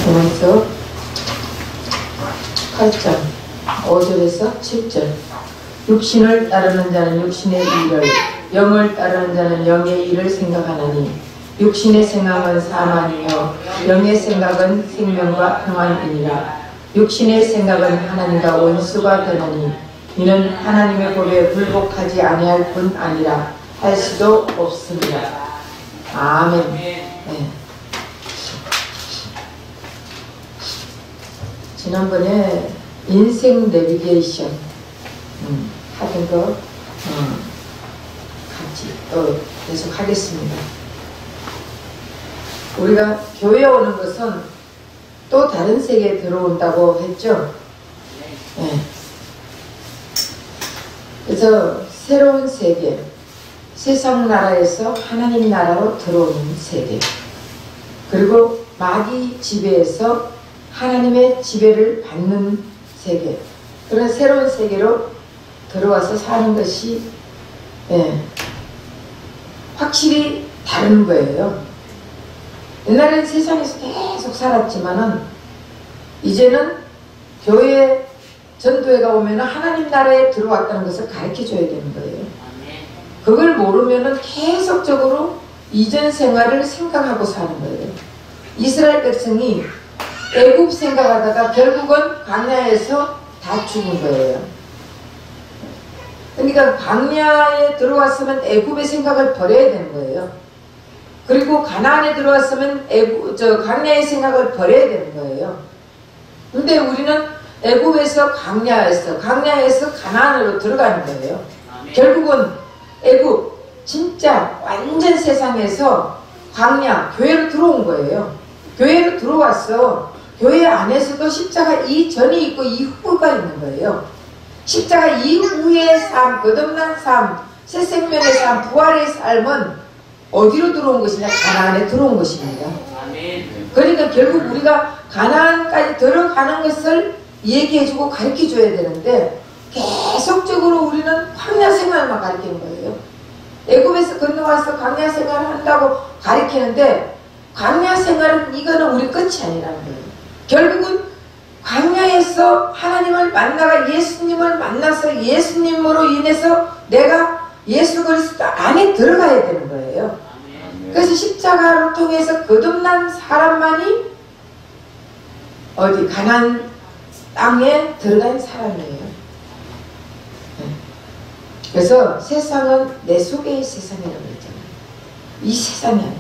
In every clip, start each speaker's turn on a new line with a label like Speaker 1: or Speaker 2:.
Speaker 1: 로마서 8장 5절에서 7절. 육신을 따르는 자는 육신의 일을, 영을 따르는 자는 영의 일을 생각하나니 육신의 생각은 사망이요 영의 생각은 생명과 평안이니라. 육신의 생각은 하나님과 원수가 되나니 이는 하나님의 법에 불복하지 아니할 뿐 아니라 할 수도 없습니다. 아멘. 네. 지난번에 인생 내비게이션 하던 거 같이 또 계속 하겠습니다. 우리가 교회에 오는 것은 또 다른 세계에 들어온다고 했죠. 네. 그래서 새로운 세계, 세상 나라에서 하나님 나라로 들어오는 세계, 그리고 마귀 지배에서 하나님의 지배를 받는 세계, 그런 새로운 세계로 들어와서 사는 것이 확실히 다른 거예요. 옛날에는 세상에서 계속 살았지만은 이제는 교회 전도회가 오면 하나님 나라에 들어왔다는 것을 가르쳐줘야 되는 거예요. 그걸 모르면은 계속적으로 이전 생활을 생각하고 사는 거예요. 이스라엘 백성이 애굽 생각하다가 결국은 광야에서 다 죽은 거예요. 그러니까 광야에 들어왔으면 애굽의 생각을 버려야 되는 거예요. 그리고 가나안에 들어왔으면 광야의 생각을 버려야 되는 거예요. 근데 우리는 애굽에서 광야에서 가나안으로 들어가는 거예요. 결국은 애굽 진짜 완전 세상에서 광야 교회로 들어온 거예요. 교회로 들어왔어. 교회 안에서도 십자가 이전이 있고 이후가 있는 거예요. 십자가 이후의 삶, 거듭난 삶, 새 생명의 삶, 부활의 삶은 어디로 들어온 것이냐? 가나안에 들어온 것입니다. 그러니까 결국 우리가 가나안까지 들어가는 것을 얘기해주고 가르쳐줘야 되는데 계속적으로 우리는 광야 생활만 가르치는 거예요. 애굽에서 건너와서 광야 생활을 한다고 가르치는데 광야 생활은 이거는 우리 끝이 아니라는 거예요. 결국은 광야에서 하나님을 만나가 예수님을 만나서 예수님으로 인해서 내가 예수 그리스도 안에 들어가야 되는 거예요. 그래서 십자가를 통해서 거듭난 사람만이 어디 가나안 땅에 들어간 사람이에요. 그래서 세상은 내 속의 세상이라고 했잖아요. 이 세상이 아니라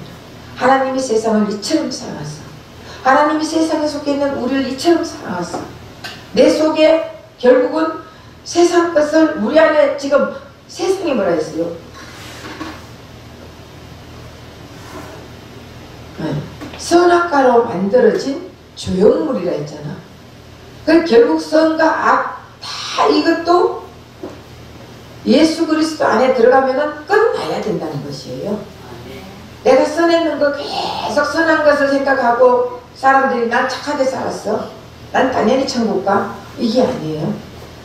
Speaker 1: 하나님이 세상을 이처럼 사랑하사, 하나님이 세상에 속해 있는 우리를 이처럼 사랑하사, 내 속에 결국은 세상 것을 우리 안에 지금 세상이 뭐라 했어요? 선악과로 만들어진 조형물이라 했잖아. 그 결국 선과 악 다 이것도 예수 그리스도 안에 들어가면은 끝나야 된다는 것이에요. 내가 선했는 거 계속 선한 것을 생각하고 사람들이 난 착하게 살았어, 난 당연히 천국 가, 이게 아니에요.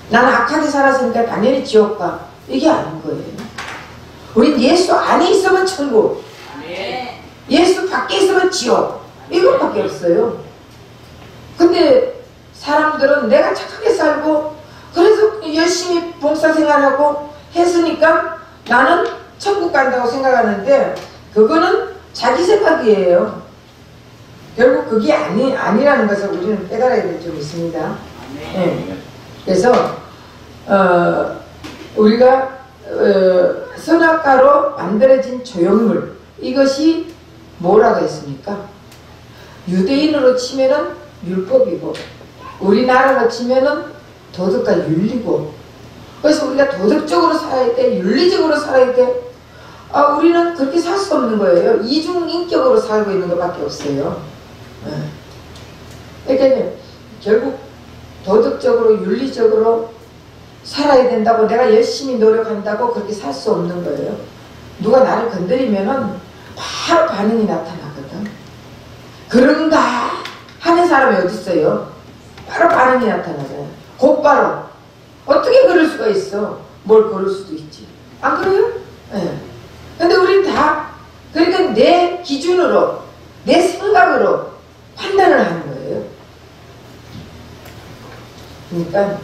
Speaker 1: 난 악하게 살았으니까 당연히 지옥 가, 이게 아닌 거예요. 우린 예수 안에 있으면 천국, 예수 밖에 있으면 지옥, 이것밖에 없어요. 근데 사람들은 내가 착하게 살고 그래서 열심히 봉사생활하고 했으니까 나는 천국 간다고 생각하는데 그거는 자기 생각이에요. 결국 그게 아니라는 것을 우리는 깨달아야 될 점이 있습니다. 네. 그래서 우리가 선악과로 만들어진 조형물, 이것이 뭐라고 했습니까? 유대인으로 치면은 율법이고 우리나라로 치면은 도덕과 윤리고, 그래서 우리가 도덕적으로 살아야 돼, 윤리적으로 살아야 돼. 우리는 그렇게 살 수 없는 거예요. 이중인격으로 살고 있는 것밖에 없어요. 그러니까 결국 도덕적으로 윤리적으로 살아야 된다고 내가 열심히 노력한다고 그렇게 살 수 없는 거예요. 누가 나를 건드리면은 바로 반응이 나타나거든. 그런가 하는 사람이 어디 있어요? 바로 반응이 나타나잖아요. 곧바로. 어떻게 그럴 수가 있어? 뭘 그럴 수도 있지. 안 그래요? 네. 근데 우린 다 그러니까 내 기준으로 내 생각으로 판단을 하는 거예요. 그러니까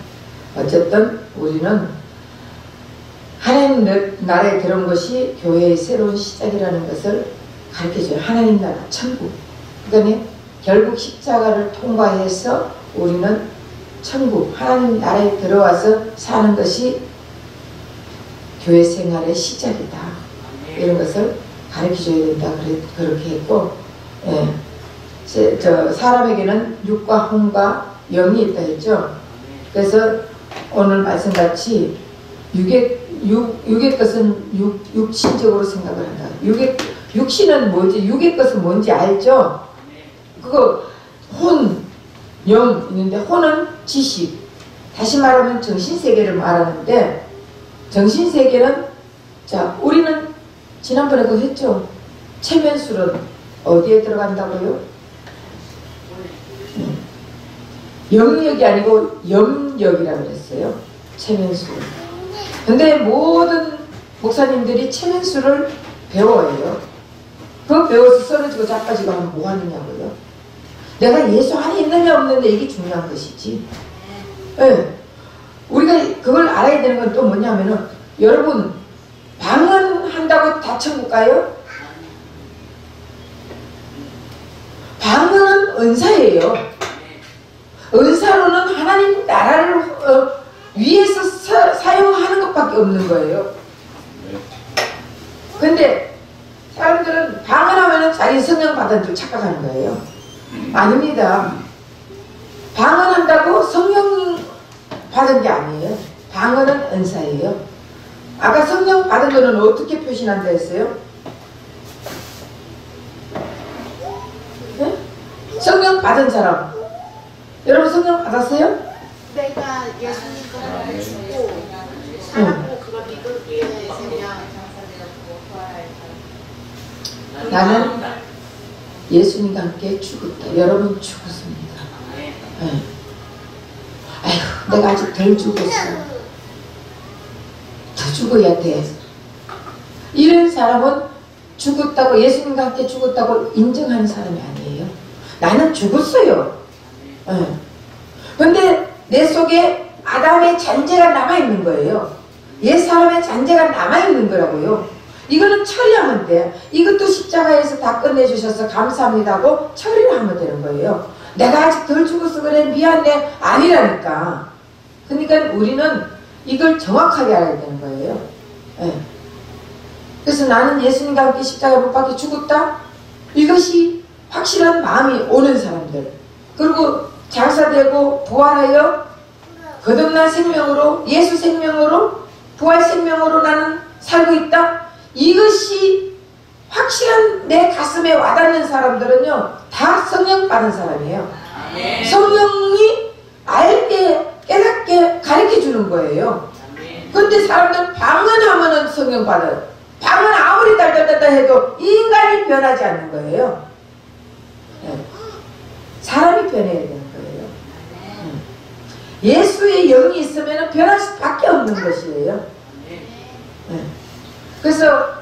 Speaker 1: 어쨌든 우리는 하나님 나라에 들어온 것이 교회의 새로운 시작이라는 것을 가르쳐줘요. 하나님 나라, 천국. 그러니까 결국 십자가를 통과해서 우리는 천국, 하나님 나라에 들어와서 사는 것이 교회 생활의 시작이다. 이런 것을 가르쳐줘야 된다. 그렇게 했고, 예. 사람에게는 육과 혼과 영이 있다 했죠. 그래서 오늘 말씀같이 육의 것은 육신적으로 생각을 한다. 육신은 뭐지? 육의 것은 뭔지 알죠? 그거 혼, 영 있는데 혼은 지식. 다시 말하면 정신세계를 말하는데 정신세계는 자 우리는 지난번에 그거 했죠? 체면술은 어디에 들어간다고요? 영역이 아니고 염역이라고 그랬어요. 체면술. 근데 모든 목사님들이 체면술을 배워요. 그거 배워서 쓰러지고 자빠지고 하면 뭐 하느냐고요. 내가 예수 안에 있느냐 없느냐 이게 중요한 것이지. 네. 우리가 그걸 알아야 되는 건 또 뭐냐면은 여러분 방언한다고 다 천국 가요? 방언은 은사예요. 은사로는 하나님 나라를 위해서 사용하는 것밖에 없는 거예요. 근데 사람들은 방언하면 자기 성령 받은 줄 착각하는 거예요. 아닙니다. 방언한다고 성령 받은 게 아니에요. 방언은 은사예요. 아까 성령 받은 거는 어떻게 표시한다 했어요? 네? 성령 받은 사람. 여러분 성령 받았어요?
Speaker 2: 내가 예수님과 죽고 살았고 그걸 믿기 위해
Speaker 1: 나는 예수님과 함께 죽었다. 여러분 죽었습니다. 네. 아이고 내가 아직 덜 죽었어. 더 죽어야 돼. 이런 사람은 죽었다고 예수님과 함께 죽었다고 인정하는 사람이 아니에요. 나는 죽었어요. 근데 내 속에 아담의 잔재가 남아있는 거예요. 옛 사람의 잔재가 남아있는 거라고요. 이거는 처리하면 돼. 이것도 십자가에서 다 끝내주셔서 감사합니다 하고 처리를 하면 되는 거예요. 내가 아직 덜 죽어서 그래 미안해 아니라니까. 그러니까 우리는 이걸 정확하게 알아야 되는 거예요. 네. 그래서 나는 예수님과 함께 십자가에 못 박혀 죽었다. 이것이 확실한 마음이 오는 사람들. 그리고 장사되고 부활하여 거듭난 생명으로 예수 생명으로 부활 생명으로 나는 살고 있다. 이것이 확실한 내 가슴에 와닿는 사람들은요 다 성령 받은 사람이에요. 성령이 알게 깨닫게 가르쳐 주는 거예요. 근데 사람들은 방언하면은 성령 받아요. 방언 아무리 달달달달 해도 인간이 변하지 않는 거예요. 사람이 변해야 되는 거예요. 예수의 영이 있으면 변할 수밖에 없는 것이에요. 그래서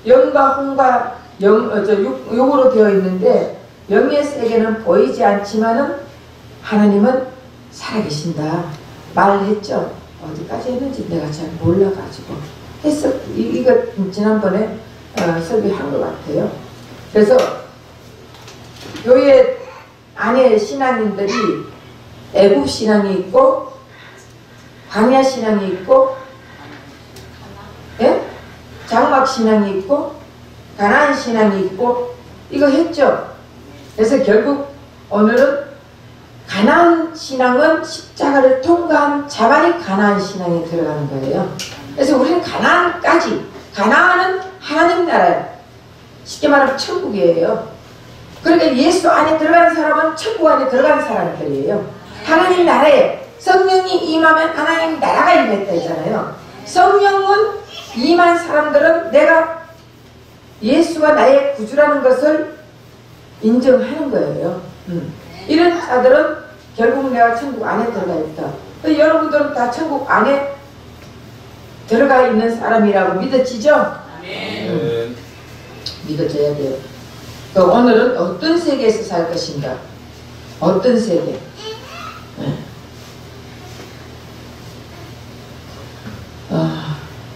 Speaker 1: 영과 혼과 육으로 되어 있는데 영의 세계는 보이지 않지만은 하나님은 살아계신다. 말을 했죠. 어디까지 했는지 내가 잘 몰라가지고 했어. 이거 지난번에 설교한 것 같아요. 그래서 교회 안에 신앙인들이 애국 신앙이 있고 광야 신앙이 있고 예? 장막 신앙이 있고 가나안 신앙이 있고 이거 했죠. 그래서 결국 오늘은 가나안 신앙은 십자가를 통과한 자만이 가나안 신앙에 들어가는 거예요. 그래서 우리는 가나안까지 가나안은 하나님 나라예요. 쉽게 말하면 천국이에요. 그러니까 예수 안에 들어가는 사람은 천국 안에 들어가는 사람들이에요. 하나님 나라에 성령이 임하면 하나님 나라가 임했다 했잖아요. 성령은 임한 사람들은 내가 예수가 나의 구주라는 것을 인정하는 거예요. 이런 자들은 결국 내가 천국 안에 들어가 있다. 여러분들은 다 천국 안에 들어가 있는 사람이라고 믿어지죠? 믿어져야 돼요. 오늘은 어떤 세계에서 살 것인가? 어떤 세계?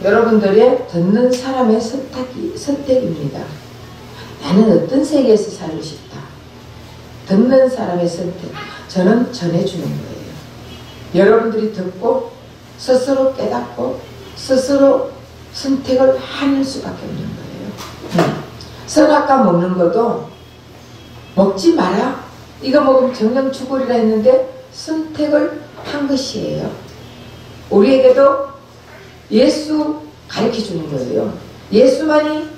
Speaker 1: 여러분들의 듣는 사람의 선택입니다. 나는 어떤 세계에서 살고 싶다. 듣는 사람의 선택. 저는 전해주는 거예요. 여러분들이 듣고 스스로 깨닫고 스스로 선택을 하는 수밖에 없는 거예요. 선악과 먹는 것도 먹지 마라. 이거 먹으면 정령 죽으리라 했는데 선택을 한 것이에요. 우리에게도 예수 가르쳐 주는 거예요. 예수만이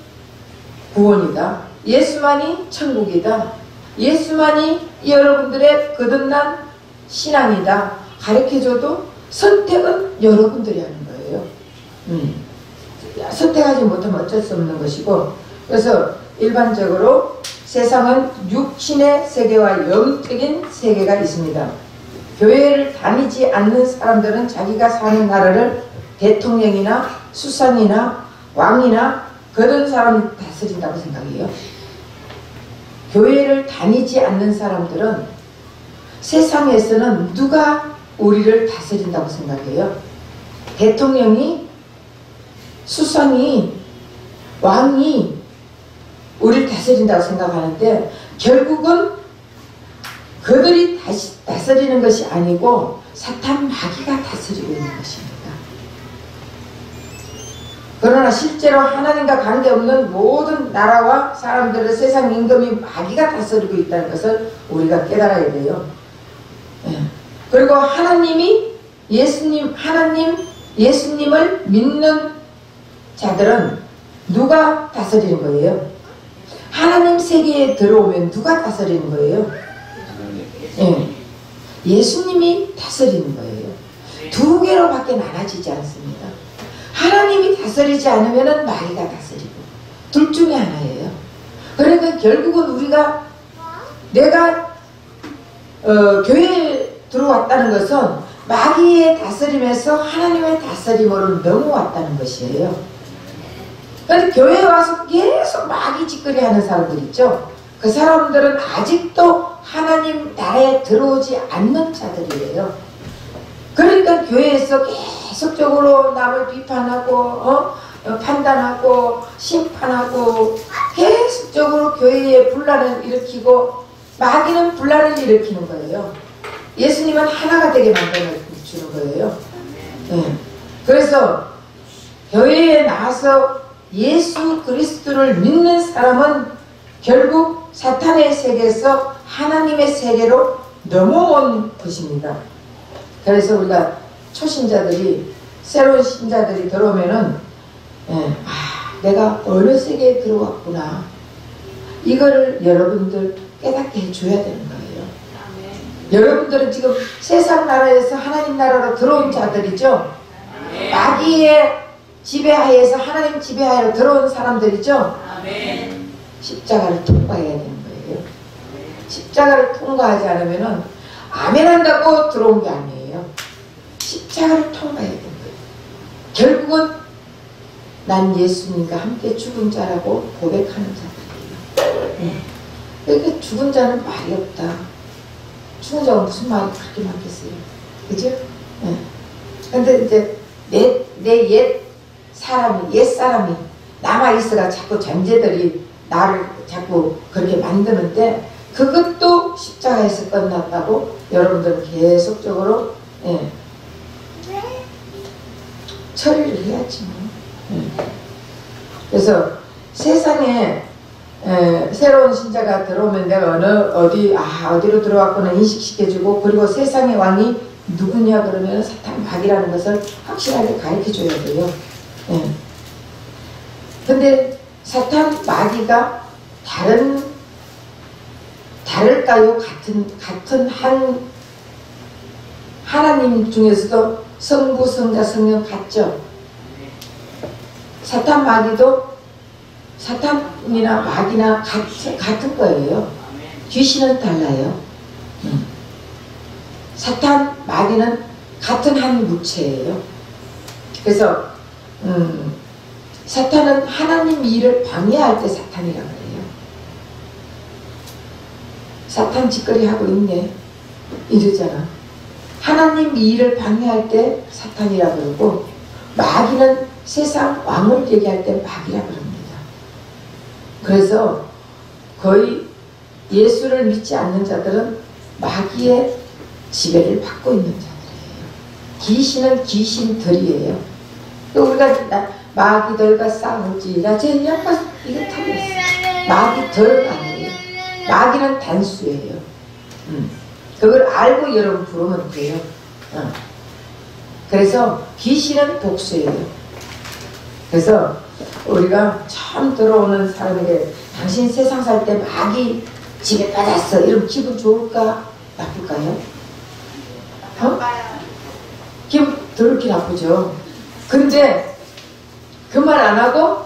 Speaker 1: 구원이다. 예수만이 천국이다. 예수만이 여러분들의 거듭난 신앙이다. 가르쳐줘도 선택은 여러분들이 하는 거예요. 선택하지 못하면 어쩔 수 없는 것이고, 그래서 일반적으로 세상은 육신의 세계와 영적인 세계가 있습니다. 교회를 다니지 않는 사람들은 자기가 사는 나라를 대통령이나 수상이나 왕이나 그런 사람이 다스린다고 생각해요. 교회를 다니지 않는 사람들은 세상에서는 누가 우리를 다스린다고 생각해요? 대통령이, 수상이, 왕이 우리를 다스린다고 생각하는데 결국은 그들이 다스리는 것이 아니고 사탄 마귀가 다스리고 있는 것입니다. 그러나 실제로 하나님과 관계없는 모든 나라와 사람들의 세상 임금이 마귀가 다스리고 있다는 것을 우리가 깨달아야 돼요. 그리고 하나님이 예수님을 믿는 자들은 누가 다스리는 거예요? 하나님 세계에 들어오면 누가 다스리는 거예요? 예수님이 다스리는 거예요. 두 개로밖에 나눠지지 않습니다. 하나님이 다스리지 않으면 마귀가 다스리고, 둘 중에 하나예요. 그러니까 결국은 우리가 내가 교회에 들어왔다는 것은 마귀의 다스림에서 하나님의 다스림으로 넘어왔다는 것이에요. 그런데 교회에 와서 계속 마귀 짓거리 하는 사람들 있죠. 그 사람들은 아직도 하나님 나라에 들어오지 않는 자들이에요. 그러니까 교회에서 계속적으로 남을 비판하고 판단하고 심판하고 계속적으로 교회에 분란을 일으키고, 마귀는 분란을 일으키는 거예요. 예수님은 하나가 되게 만들어주는 거예요. 그래서 교회에 나와서 예수 그리스도를 믿는 사람은 결국 사탄의 세계에서 하나님의 세계로 넘어온 것입니다. 그래서 우리가 초신자들이, 새로운 신자들이 들어오면은 내가 어느 세계에 들어왔구나, 이거를 여러분들 깨닫게 해줘야 되는 거예요. 여러분들은 지금 세상 나라에서 하나님 나라로 들어온 자들이죠. 마귀의 지배하에서 하나님 지배하에로 들어온 사람들이죠. 십자가를 통과해야 되는 거예요. 십자가를 통과하지 않으면은 아멘 한다고 들어온 게 아니에요. 십자가를 통과해야 되는 거예요. 결국은 난 예수님과 함께 죽은 자라고 고백하는 자들이에요. 그러니까 죽은 자는 말이 없다. 죽은 자가 무슨 말이 그렇게 많겠어요. 그죠? 근데 이제 내 옛사람이 남아있어가 자꾸 존재들이 나를 자꾸 그렇게 만드는데, 그것도 십자가에서 끝났다고 여러분들은 계속적으로 처리를 해야지 뭐. 그래서 세상에 새로운 신자가 들어오면 내가 어디로 들어왔구나 인식시켜주고, 그리고 세상의 왕이 누구냐 그러면 사탄 마귀라는 것을 확실하게 가르쳐줘야 돼요. 근데 사탄 마귀가 다를까요? 같은 한 하나님 중에서도 성부, 성자, 성령 같죠? 사탄 마귀도 사탄이나 마귀나 같은 거예요. 귀신은 달라요. 사탄, 마귀는 같은 한 무체예요. 그래서 사탄은 하나님 일을 방해할 때 사탄이라고 해요. 사탄 짓거리 하고 있네 이러잖아. 하나님 일을 방해할 때 사탄이라 그러고, 마귀는 세상 왕을 얘기할 때 마귀라 그럽니다. 그래서 거의 예수를 믿지 않는 자들은 마귀의 지배를 받고 있는 자들이에요. 귀신은 귀신들이에요. 또 우리가 마귀들과 싸울지라, 제 양반 이거 틀렸어. 마귀들 아니에요. 마귀는 단수예요. 그걸 알고 여러분 부르면 돼요. 그래서 귀신은 복수예요. 그래서 우리가 처음 들어오는 사람에게 당신 세상 살 때 마귀 집에 빠졌어 이러면 기분 좋을까 나쁠까요? 기분 더럽게 나쁘죠. 근데 그 말 안 하고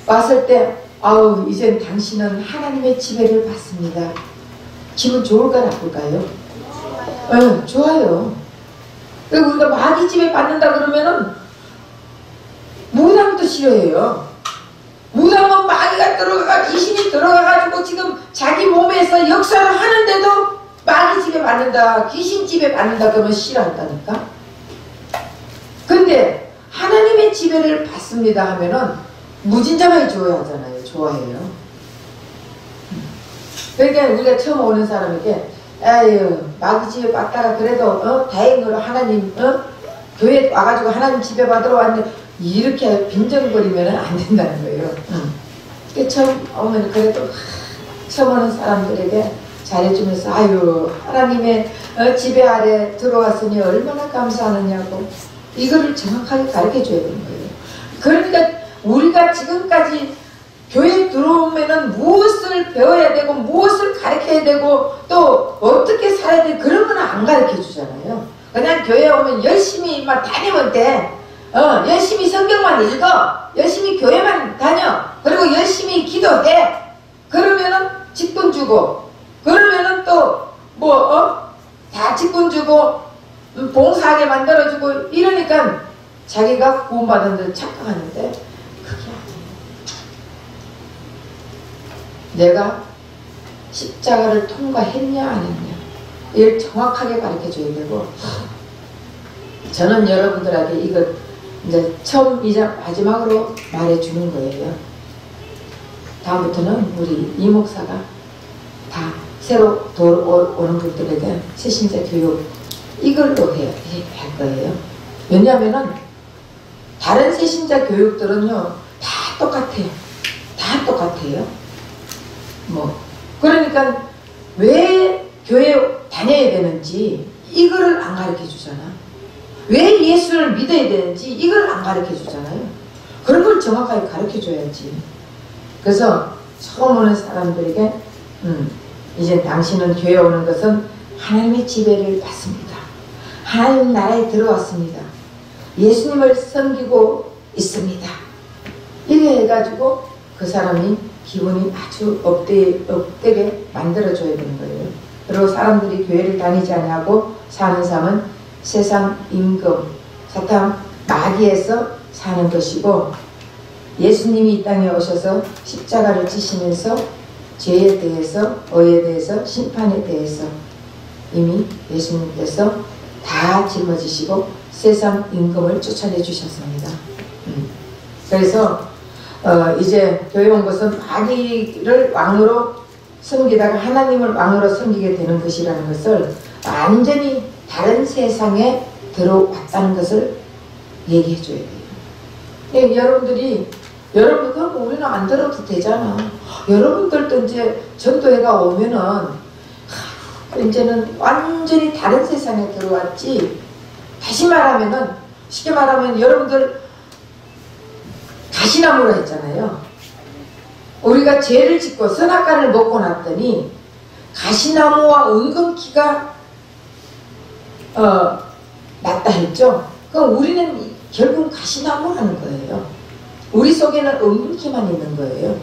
Speaker 1: 왔을 때 아우 이젠 당신은 하나님의 지배를 받습니다. 기분 좋을까 나쁠까요? 네, 좋아요. 그리고 우리가 마귀 지배 받는다 그러면은 무당도 싫어해요. 무당은 마귀가 들어가, 귀신이 들어가가지고 지금 자기 몸에서 역사를 하는데도 마귀 지배 받는다, 귀신 지배 받는다 그러면 싫어한다니까. 근데 하나님의 지배를 받습니다 하면은 무진장하게 좋아하잖아요. 좋아해요. 그러니까 우리가 처음 오는 사람에게 에휴 마귀 지배 받다가 그래도 다행으로 하나님 교회 와가지고 하나님 지배 받으러 왔는데 이렇게 빈정거리면 안 된다는 거예요. 처음 오면 그래도 처음 오는 사람들에게 잘해주면서 아유 하나님의 지배 아래 들어왔으니 얼마나 감사하느냐고 이거를 정확하게 가르쳐줘야 되는 거예요. 그러니까 우리가 지금까지 교회에 들어오면은 무엇을 배워야 되고 무엇을 가르쳐야 되고 또 어떻게 살아야 돼 그런 건 안 가르쳐 주잖아요. 그냥 교회에 오면 열심히 막 다니면 돼. 열심히 성경만 읽어. 열심히 교회만 다녀. 그리고 열심히 기도해. 그러면은 직분 주고 그러면은 또 다 직분 주고 봉사하게 만들어주고 이러니까 자기가 구원받은 줄 착각하는데 그게 아니에요. 내가 십자가를 통과했냐 안 했냐 이걸 정확하게 가르쳐줘야 되고, 저는 여러분들에게 이거 이제 처음이자 마지막으로 말해주는 거예요. 다음부터는 우리 이 목사가 다 새로 오는 분들에게 새신자 교육 이걸로 할 거예요. 왜냐하면은 다른 새신자 교육들은요 다 똑같아요. 다 똑같아요. 그러니까 왜 교회 다녀야 되는지 이거를 안 가르쳐 주잖아. 왜 예수를 믿어야 되는지 이걸 안 가르쳐 주잖아요. 그런 걸 정확하게 가르쳐 줘야지. 그래서 처음 오는 사람들에게 이제 당신은 교회 오는 것은 하나님의 지배를 받습니다. 하나님 나라에 들어왔습니다. 예수님을 섬기고 있습니다. 이래 해가지고 그 사람이 기분이 아주 업되게 만들어줘야 되는 거예요. 그리고 사람들이 교회를 다니지 않냐고 사는 삶은 세상 임금, 사탄 마귀에서 사는 것이고, 예수님이 이 땅에 오셔서 십자가를 지시면서 죄에 대해서, 의에 대해서, 심판에 대해서 이미 예수님께서 다 짊어지시고 세상 임금을 쫓아내 주셨습니다. 그래서 이제 교회 온 것은 마귀를 왕으로 섬기다가 하나님을 왕으로 섬기게 되는 것이라는 것을 완전히 다른 세상에 들어왔다는 것을 얘기해 줘야 돼요. 여러분 그럼 우리는 안 들어도 되잖아. 여러분들도 이제 전도회가 오면은 이제는 완전히 다른 세상에 들어왔지. 다시 말하면은 쉽게 말하면 여러분들 가시나무라 했잖아요. 우리가 죄를 짓고 선악과를 먹고 났더니 가시나무와 은근키가 낫다 했죠. 그럼 우리는 결국 가시나무라는 거예요. 우리 속에는 은근키만 있는 거예요.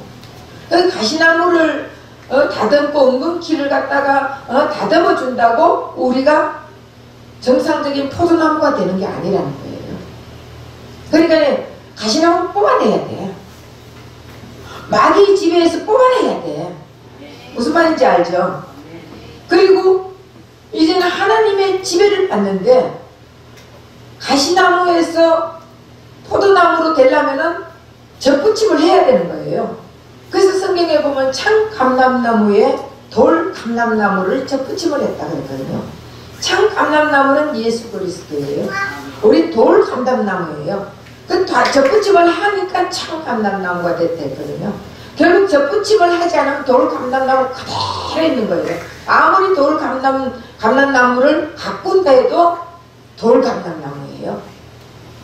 Speaker 1: 그 가시나무를 다듬고 은근키를 갖다가 다듬어 준다고 우리가 정상적인 포도나무가 되는 게 아니라는 거예요. 그러니까 가시나무 뽑아내야 돼. 마귀 지배에서 뽑아내야 돼. 무슨 말인지 알죠? 이제는 하나님의 지배를 받는데 가시나무에서 포도나무로 되려면은 접붙임을 해야 되는 거예요. 그래서 성경에 보면 참 감람나무에 돌 감람나무를 접붙임을 했다 그랬거든요. 참 감람나무는 예수 그리스도예요. 우리 돌 감람나무예요. 그 접붙임을 하니까 참 감람나무가 됐거든요. 결국 접붙임을 하지 않으면 돌 감람나무 그대로 있는 거예요. 아무리 돌 감람나무를 가꾼다 해도 돌 감람나무예요.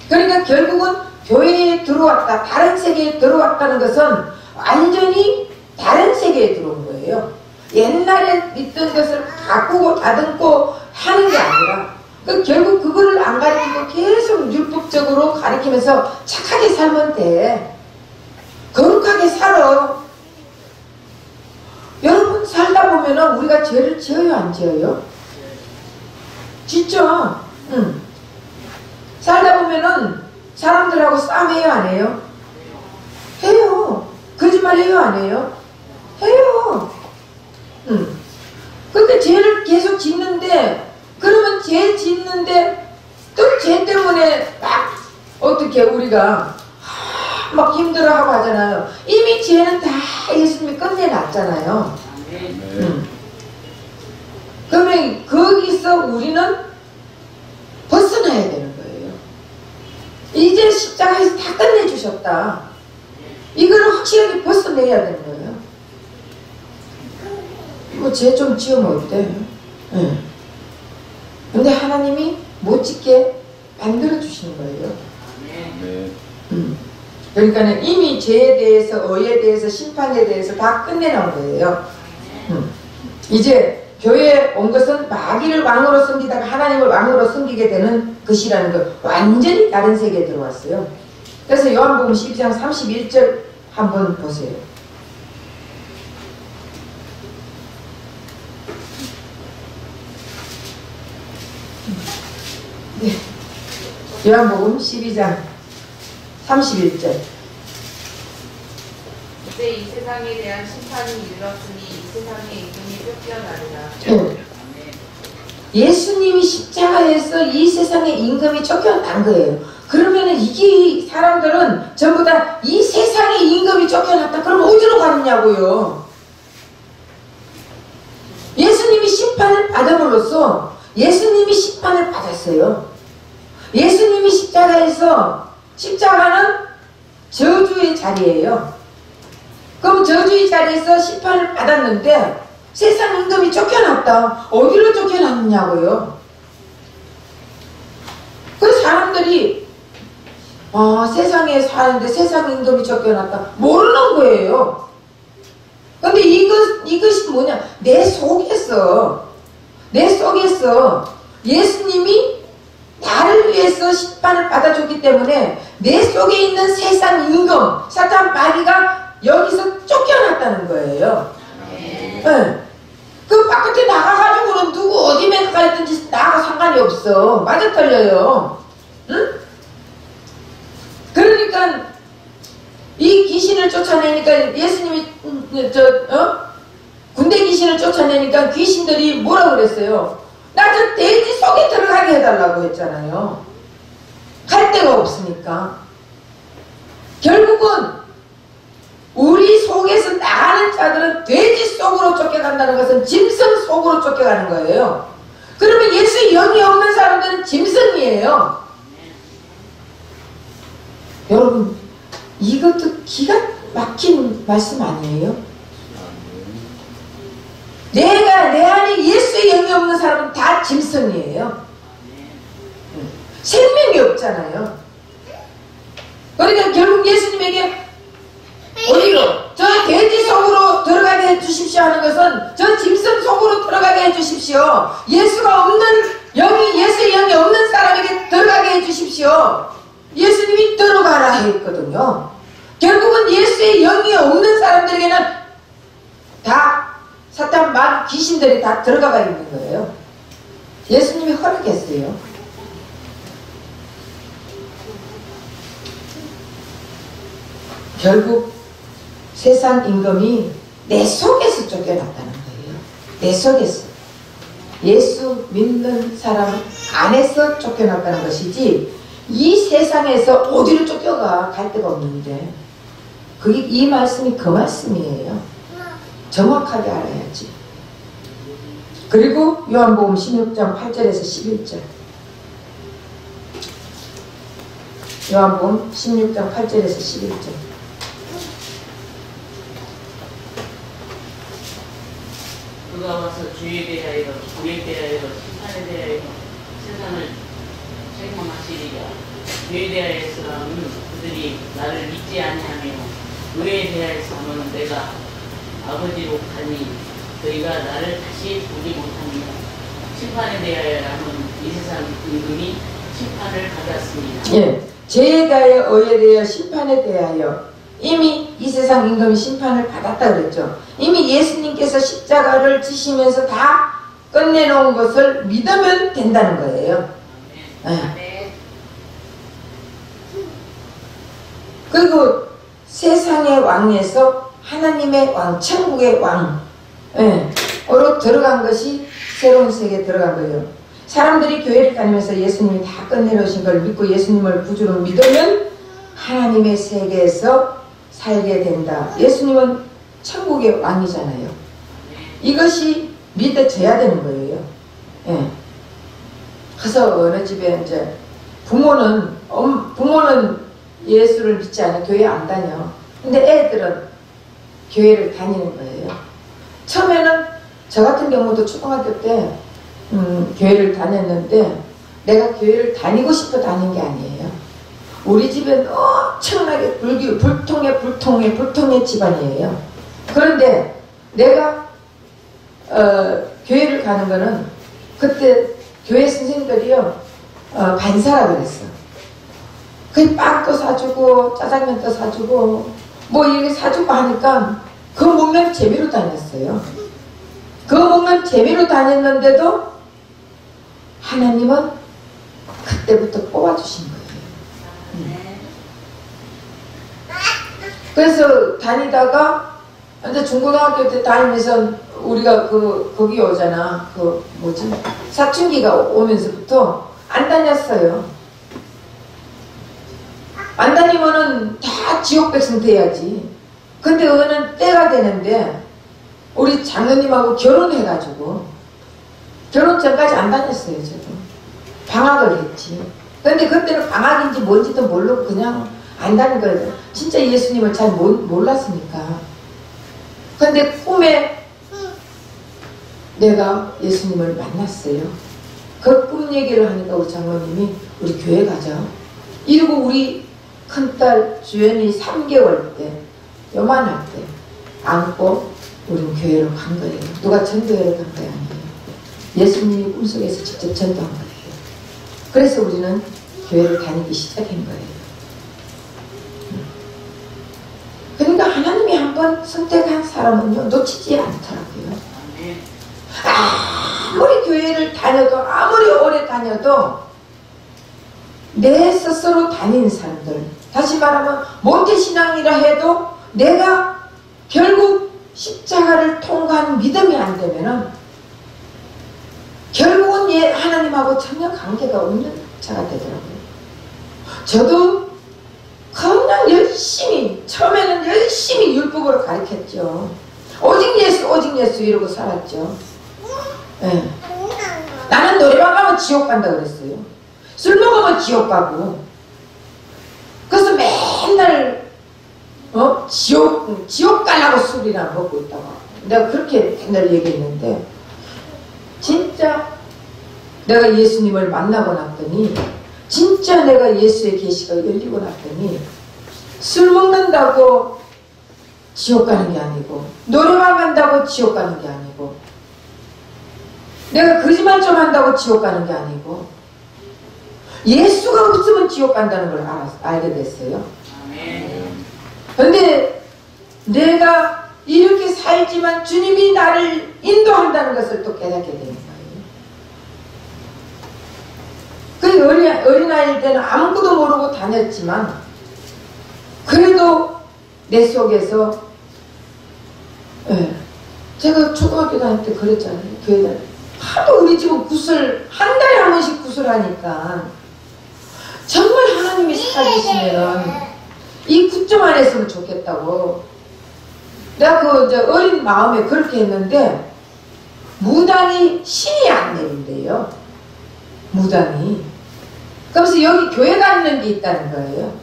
Speaker 1: 그러니까 결국은 교회에 들어왔다, 다른 세계에 들어왔다는 것은 완전히 다른 세계에 들어온 거예요. 옛날에 있던 것을 가꾸고 다듬고 하는 게 아니라 결국 그거를 안 가르치고 계속 율법적으로 가르치면서 착하게 살면 돼. 거룩하게 살아. 여러분 살다 보면은 우리가 죄를 지어요 안 지어요? 짓죠. 살다 보면은 사람들하고 싸움해요 안 해요? 해요. 거짓말 해요 안 해요? 해요. 근데 죄를 계속 짓는데 그러면 죄 짓는데 또 죄 때문에 막 어떻게 우리가 막 힘들어하고 하잖아요. 이미 죄는 다 예수님이 끝내놨잖아요. 그러면 거기서 우리는 벗어나야 되는 거예요. 이제 십자가에서 다 끝내주셨다. 이거를 확실하게 벗어내야 되는 거예요. 뭐 죄 좀 지으면 어때? 근데 하나님이 못 짓게 만들어 주시는 거예요. 그러니까는 이미 죄에 대해서, 의에 대해서, 심판에 대해서 다 끝내놓은 거예요. 이제 교회에 온 것은 마귀를 왕으로 섬기다가 하나님을 왕으로 섬기게 되는 것이라는 거, 완전히 다른 세계에 들어왔어요. 그래서 요한복음 12장 31절 한번 보세요. 네. 요한복음 12장 31절.
Speaker 3: 이제 이 세상에 대한 심판이 이르렀으니 이 세상의 임금이 쫓겨나리라.
Speaker 1: 예수님이 십자가에서 이 세상의 임금이 쫓겨난 거예요. 그러면은 이게 사람들은 전부 다 이 세상의 임금이 쫓겨났다. 그러면 어디로 가느냐고요. 예수님이 심판을 받음으로써 예수님이 심판을 받았어요. 예수님이 십자가는 저주의 자리예요. 그럼 저주의 자리에서 심판을 받았는데 세상 임금이 쫓겨났다. 어디로 쫓겨났냐고요. 그 사람들이 세상에 사는데 세상 임금이 쫓겨났다. 모르는 거예요. 근데 이것이 뭐냐? 내 속에서 예수님이 나를 위해서 심판을 받아줬기 때문에 내 속에 있는 세상 임금, 사탄 마귀가 여기서 쫓겨났다는 거예요. 네. 그 바깥에 나가가지고는 누구 어디 가 있든지 나하고 상관이 없어. 맞아 틀려요. 응? 그러니까 이 귀신을 쫓아내니까 예수님이 군대 귀신을 쫓아내니까 귀신들이 뭐라고 그랬어요? 나 저 돼지 속에 들어가게 해달라고 했잖아요. 갈 데가 없으니까. 결국은 우리 속에서 나가는 자들은 돼지 속으로 쫓겨간다는 것은 짐승 속으로 쫓겨가는 거예요. 그러면 예수의 영이 없는 사람들은 짐승이에요. 여러분, 이것도 기가 막힌 말씀 아니에요? 내 안에 예수의 영이 없는 사람은 다 짐승이에요. 생명이 없잖아요. 그러니까 결국 예수님에게 어디로? 저 돼지 속으로 들어가게 해주십시오 하는 것은 저 짐승 속으로 들어가게 해주십시오. 예수가 없는 영이, 예수의 영이 없는 사람에게 들어가게 해주십시오. 예수님이 들어가라 했거든요. 결국은 예수의 영이 없는 사람들에게는 다 사탄 마귀 귀신들이 다 들어가가 있는 거예요. 예수님이 허락했어요. 결국 세상 임금이 내 속에서 쫓겨났다는 거예요. 내 속에서. 예수 믿는 사람 안에서 쫓겨났다는 것이지 이 세상에서 어디로 쫓겨가 갈 데가 없는데 그게 이 말씀이 그 말씀이에요. 정확하게 알아야지. 그리고 요한복음 16장 8절에서 11절. 요한복음 16장 8절에서 11절.
Speaker 4: 그가 와서 주에 대하여 구에 대하여 심판에 대하여 세상을 책망하시리라. 주에 대하여서는 그들이 나를 믿지 아니하며 의에 대하여서는 내가 아버지로 가니 너희가 나를 다시 보지 못합니다. 심판에 대하여는 이 세상 임금이 심판을 받았습니다.
Speaker 1: 예, 죄에 대하여 의에 대하여 심판에 대하여 이미 이 세상 임금이 심판을 받았다 그랬죠. 이미 예수님께서 십자가를 지시면서 다 끝내놓은 것을 믿으면 된다는 거예요. 네. 그리고 세상의 왕에서 하나님의 왕, 천국의 왕으로 들어간 것이 새로운 세계에 들어간 거예요. 사람들이 교회를 다니면서 예수님이 다 끝내놓으신 걸 믿고 예수님을 구주로 믿으면 하나님의 세계에서 살게 된다. 예수님은 천국의 왕이잖아요. 이것이 믿어져야 되는 거예요. 예. 그래서 어느 집에 이제 부모는 예수를 믿지 않아 교회 안 다녀. 근데 애들은 교회를 다니는 거예요. 처음에는 저 같은 경우도 초등학교 때 교회를 다녔는데 내가 교회를 다니고 싶어 다닌 게 아니에요. 우리 집은 엄청나게 불통의 집안이에요. 그런데 내가 교회를 가는 거는 그때 교회 선생님들이요 반사라 그랬어. 그 빵도 사주고 짜장면도 사주고 뭐 이렇게 사주고 하니까 그 먹는 재미로 다녔어요. 그 먹는 재미로 다녔는데도 하나님은 그때부터 뽑아주신 거예요. 그래서 다니다가 이제 중고등학교 때 다니면서 우리가 거기 오잖아. 사춘기가 오면서부터 안 다녔어요. 안 다니면은 다 지옥 백성 돼야지. 근데 어느 때가 되는데 우리 장로님하고 결혼해가지고 결혼 전까지 안 다녔어요. 저도 방학을 했지. 근데 그때는 방학인지 뭔지도 모르고 그냥 안 다닌 거예요. 진짜 예수님을 잘 몰랐으니까. 근데 꿈에 내가 예수님을 만났어요. 그 꿈 얘기를 하니까 우리 장로님이 우리 교회 가자. 이러고 우리 큰딸 주연이 3개월 때 요만할 때 안고 우린 교회로 간 거예요. 누가 전도회를 간 게 아니에요. 예수님이 꿈속에서 직접 전도한 거예요. 그래서 우리는 교회를 다니기 시작한 거예요. 그러니까 하나님이 한번 선택한 사람은요 놓치지 않더라고요. 아무리 교회를 다녀도 아무리 오래 다녀도 내 스스로 다니는 사람들, 다시 말하면 모태신앙이라 해도 내가 결국 십자가를 통과한 믿음이 안 되면은 결국은 하나님하고 전혀 관계가 없는 자가 되더라고요. 저도 그냥 열심히 처음에는 열심히 율법으로 가르쳤죠. 오직 예수 이러고 살았죠. 네. 나는 노래방 가면 지옥 간다 그랬어요. 술 먹으면 지옥 가고. 그래서 맨날 지옥 가려고 술이나 먹고 있다가 내가 그렇게 맨날 얘기했는데 진짜 내가 예수님을 만나고 났더니 진짜 내가 예수의 계시가 열리고 났더니 술 먹는다고 지옥 가는 게 아니고 노래방 간다고 지옥 가는 게 아니고 내가 거짓말 좀 한다고 지옥 가는 게 아니고 예수가 없으면 지옥 간다는 걸 알게 됐어요. 그런데 내가 이렇게 살지만 주님이 나를 인도한다는 것을 또 깨닫게 되는 거예요. 그 어린아이일 때는 아무것도 모르고 다녔지만 그래도 내 속에서 제가 초등학교 다닐 때 그랬잖아요. 교회 다닐 때 하도 우리 집은 굿을 한 달에 한 번씩 굿을 하니까 정말 하나님이 살아계시면 이 굿 좀 안 했으면 좋겠다고 내가 그 이제 어린 마음에 그렇게 했는데 무당이 신이 안 내린대요. 무당이. 그러면서 여기 교회가 있는 게 있다는 거예요.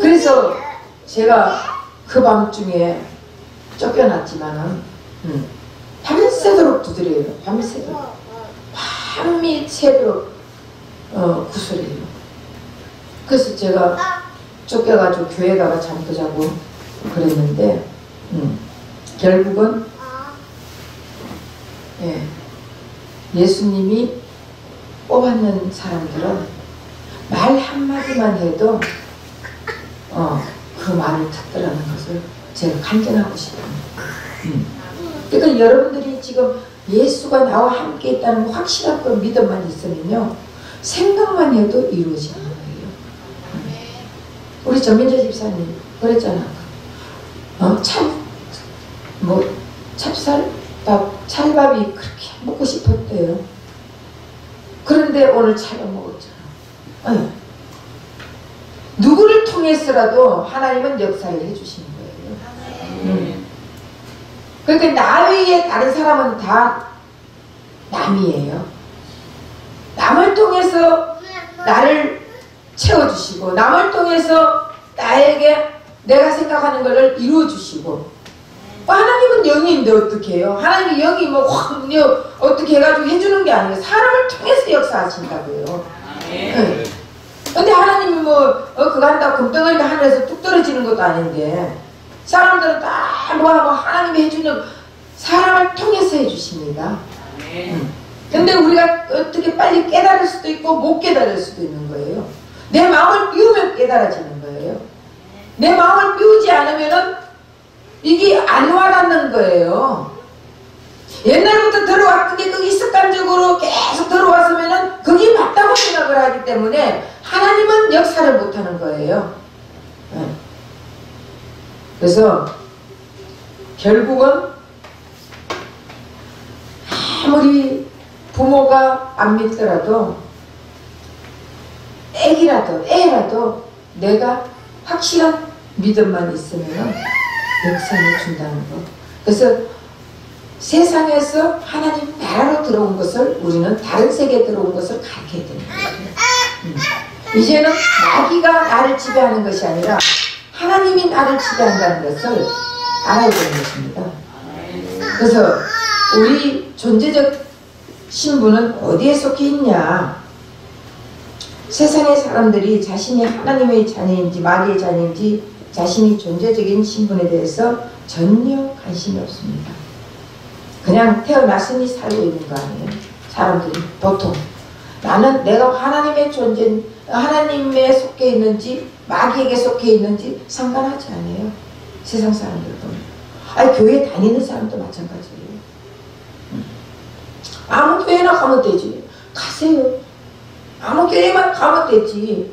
Speaker 1: 그래서 제가 그 밤중에 쫓겨났지만은 밤새도록 두드려요. 밤새도록. 밤이 새도록 구슬이에요. 그래서 제가 쫓겨가지고 교회 가가 잠도 자고 그랬는데 결국은 예수님이 뽑았는 사람들은 말 한마디만 해도 그 말을 듣더라는 것을 제가 간증하고 싶습니다. 그러니까 여러분들이 지금 예수가 나와 함께 있다는 확실한 그 믿음만 있으면요 생각만 해도 이루어지는 거예요. 우리 전민재 집사님 그랬잖아. 찰밥이 그렇게 먹고 싶었대요. 그런데 오늘 찰밥 먹었잖아. 누구를 통해서라도 하나님은 역사를 해주시는 거예요. 그러니까 나 외에 다른 사람은 다 남이에요. 남을 통해서 나를 채워주시고 남을 통해서 나에게 내가 생각하는 것을 이루어주시고 하나님은 영인데 어떻게 해요? 하나님이 영이 뭐 확 어떻게 해가지고 해주는 게 아니에요. 사람을 통해서 역사하신다고요. 근데 하나님이 그거 한다고 금덩어리가 하늘에서 뚝 떨어지는 것도 아닌데 사람들은 다 뭐 하나님이 해주는 사람을 통해서 해주십니다. 근데 우리가 어떻게 빨리 깨달을 수도 있고 못 깨달을 수도 있는 거예요. 내 마음을 비우면 깨달아지는 거예요. 내 마음을 비우지 않으면은 이게 안 와닿는 거예요. 옛날부터 들어왔던 게 그게 습관적으로 계속 들어왔으면은 그게 맞다고 생각을 하기 때문에 하나님은 역사를 못하는 거예요. 그래서 결국은 아무리 부모가 안 믿더라도 애라도 내가 확실한 믿음만 있으면 역사를 준다는 것. 그래서 세상에서 하나님 나라로 들어온 것을 우리는 다른 세계에 들어온 것을 가르쳐야 되는 거예요. 이제는 마귀가 나를 지배하는 것이 아니라 하나님이 나를 지배한다는 것을 알아야 되는 것입니다. 그래서 우리 존재적 신분은 어디에 속해 있냐? 세상의 사람들이 자신이 하나님의 자녀인지 마귀의 자녀인지 자신이 존재적인 신분에 대해서 전혀 관심이 없습니다. 그냥 태어났으니 살고 있는 거 아니에요. 사람들이 보통 나는 내가 하나님의 존재, 하나님에 속해 있는지 마귀에게 속해 있는지 상관하지 않아요. 세상 사람들도. 교회 다니는 사람도 마찬가지예요. 아무 교회나 가면 되지. 가세요. 아무 교회만 가면 되지.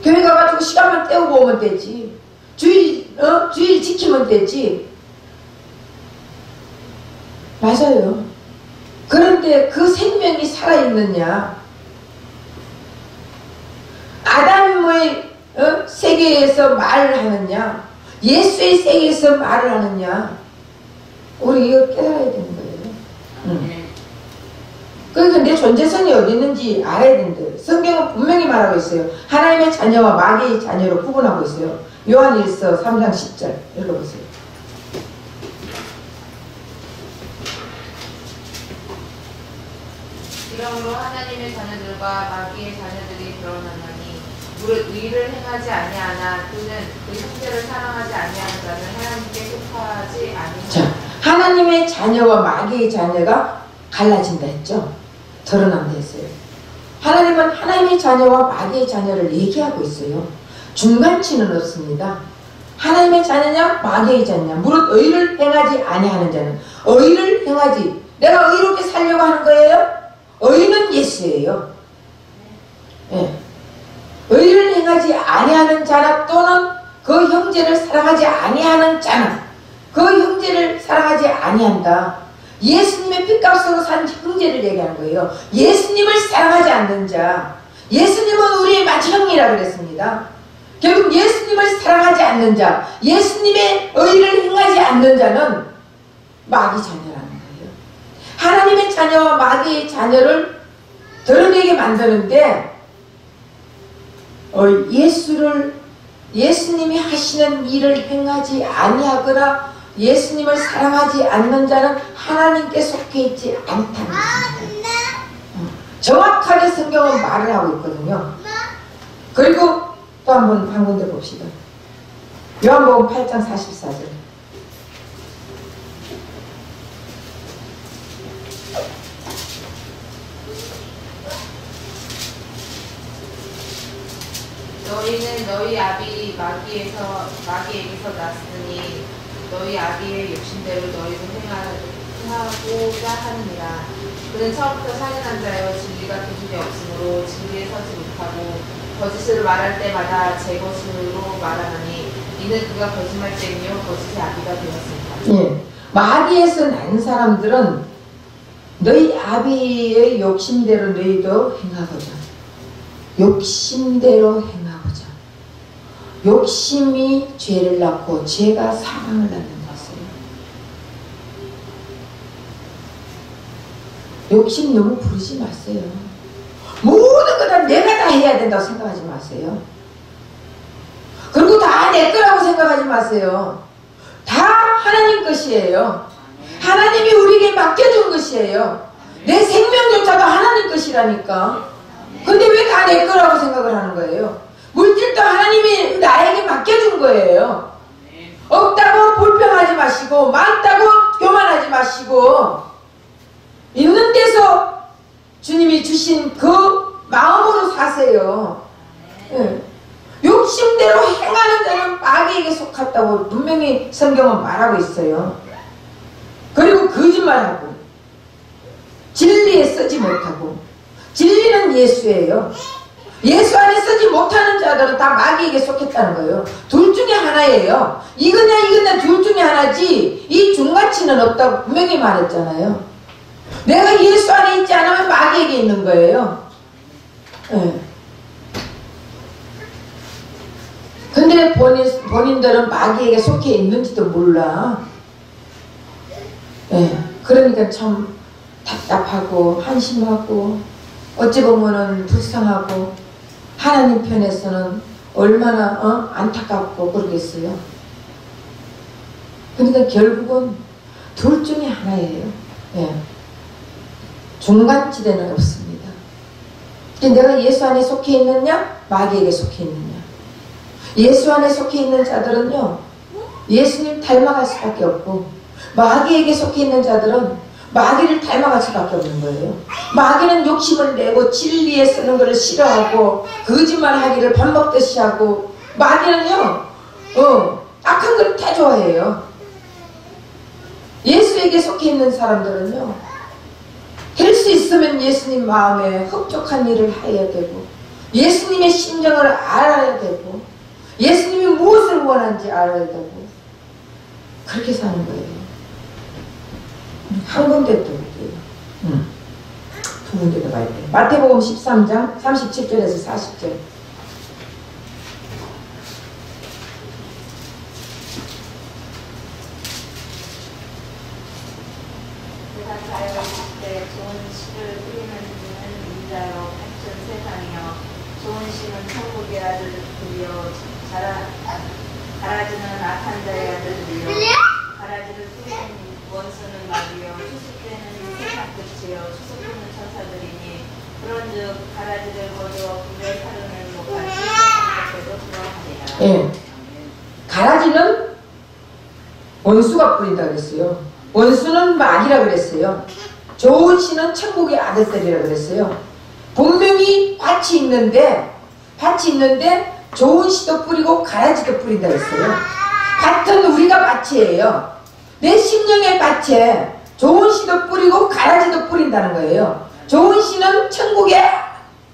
Speaker 1: 교회 가가지고 시간만 때우고 오면 되지. 주일 지키면 되지. 맞아요. 그런데 그 생명이 살아있느냐? 아담의 세계에서 말을 하느냐? 예수의 세계에서 말을 하느냐? 우리 이거 깨달아야 되는 거예요. 그러니까 내 존재성이 어디 있는지 알아야 되는데 성경은 분명히 말하고 있어요. 하나님의 자녀와 마귀의 자녀로 구분하고 있어요. 요한일서 3장 10절 읽어보세요.
Speaker 3: 이러므로 하나님의 자녀들과 마귀의 자녀들이 드러나나니 무릇 의를 행하지 아니하나 그는 그 형제를 사랑하지 아니하는 자는 하나님께 속하지 아니하나.
Speaker 1: 자, 하나님의 자녀와 마귀의 자녀가 갈라진다 했죠. 드러난다 했어요. 하나님은 하나님의 자녀와 마귀의 자녀를 얘기하고 있어요. 중간치는 없습니다. 하나님의 자녀냐 마귀의 자녀냐. 무릇 의를 행하지 아니하는 자는 의를 행하지. 내가 의롭게 살려고 하는 거예요? 의는 예수예요. 네. 의를 행하지 아니하는 자나 또는 그 형제를 사랑하지 아니하는 자는 그 형제를 사랑하지 아니한다. 예수님의 핏값으로 산 형제를 얘기하는 거예요. 예수님을 사랑하지 않는 자, 예수님은 우리의 맏형이라 그랬습니다. 결국 예수님을 사랑하지 않는 자, 예수님의 의를 행하지 않는 자는 마귀 자녀라는 거예요. 하나님의 자녀와 마귀의 자녀를 드러내게 만드는데 예수님이 하시는 일을 행하지 아니하거나 예수님을 사랑하지 않는 자는 하나님께 속해 있지 않다는 것입니다. 정확하게 성경은 말을 하고 있거든요. 그리고 또 한번 한 군데 봅시다. 요한복음 8장 44절.
Speaker 3: 너희는 너희 아비 마귀에게서 났으니 너희 아비의 욕심대로 너희도 행하고자 하느니라. 그는 처음부터 살인한 자여 진리가 기준이 없으므로 진리에 서지 못하고 거짓을 말할 때마다 제 것으로 말하나니 이는 그가 거짓말쟁이요 거짓의 아비가 되었습니다.
Speaker 1: 예, 마귀에서 난 사람들은 너희 아비의 욕심대로 너희도 행하고자, 욕심대로 행하고자. 욕심이 죄를 낳고 죄가 사망을 낳는 것이에요. 욕심 너무 부리지 마세요. 모든 거 다 내가 다 해야 된다고 생각하지 마세요. 그리고 다 내 거라고 생각하지 마세요. 다 하나님 것이에요. 하나님이 우리에게 맡겨준 것이에요. 내 생명조차도 하나님 것이라니까. 근데 왜 다 내 거라고 생각을 하는 거예요? 물질도 하나님이 나에게 맡겨준 거예요. 없다고 불평하지 마시고 많다고 교만하지 마시고 있는 데서 주님이 주신 그 마음으로 사세요. 네. 욕심대로 행하는 자는 마귀에게 속았다고 분명히 성경은 말하고 있어요. 그리고 거짓말하고 진리에 쓰지 못하고, 진리는 예수예요. 예수 안에 쓰지 못하는 자들은 다 마귀에게 속했다는 거예요. 둘 중에 하나예요. 이거냐 둘 중에 하나지 이 중간치는 없다고 분명히 말했잖아요. 내가 예수 안에 있지 않으면 마귀에게 있는 거예요. 네. 근데 본인들은 마귀에게 속해 있는지도 몰라. 네. 그러니까 참 답답하고 한심하고 어찌 보면은 불쌍하고 하나님 편에서는 얼마나 안타깝고 그러겠어요. 그러니까 결국은 둘 중에 하나예요. 예. 중간지대는 없습니다. 내가 예수 안에 속해 있느냐 마귀에게 속해 있느냐. 예수 안에 속해 있는 자들은요 예수님 닮아갈 수밖에 없고, 마귀에게 속해 있는 자들은 마귀를 닮아갈 수밖에 없는 거예요. 마귀는 욕심을 내고 진리에 쓰는 것을 싫어하고 거짓말하기를 밥 먹듯이 하고, 마귀는요 악한 걸 다 좋아해요. 예수에게 속해 있는 사람들은요 될 수 있으면 예수님 마음에 흡족한 일을 해야 되고, 예수님의 심정을 알아야 되고, 예수님이 무엇을 원하는지 알아야 되고, 그렇게 사는 거예요. 한 군데 또 볼게요. 두 군데 더 봐야 돼. 마태복음 13장 37절에서 40절.
Speaker 5: 때 좋은 씨를 뿌리는 이는 인자요 백전 세상이요 좋은 씨는 천국의 아들들이요 가라지는 악한 자의 아들들이요 가라지를 뿌리는 원수는 마귀요 추수되는 세상 끝이요 추수되는 천사들이니 그런즉 가라지를 거두어 불에 타르는 못같이 세상 끝에도 그러하리라.
Speaker 1: 예. 가라지는 원수가 뿌린다 그랬어요. 원수는 마귀라 그랬어요. 좋은 씨는 천국의 아들들이라 그랬어요. 분명히 밭이 있는데 좋은 씨도 뿌리고 가라지도 뿌린다 그랬어요. 밭은 우리가 밭이에요. 내 심령의 밭에 좋은 씨도 뿌리고 가라지도 뿌린다는 거예요. 좋은 씨는 천국의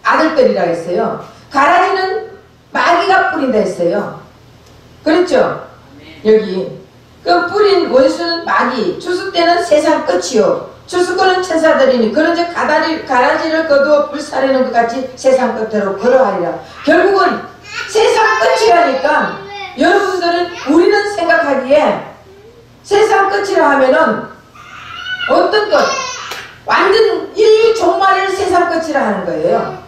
Speaker 1: 아들들이라 했어요. 가라지는 마귀가 뿌린다 했어요. 그렇죠? 여기 그 뿌린 원수는 마귀, 추수 때는 세상 끝이요 추수꾼은 천사들이니 그런즉 가라지를 거두어 불사르는 것 같이 세상 끝으로 걸어가리라. 결국은 세상 끝이라니까 여러분들은 우리는 생각하기에 세상 끝이라 하면은 어떤 것 완전 인류 종말을 세상 끝이라 하는 거예요.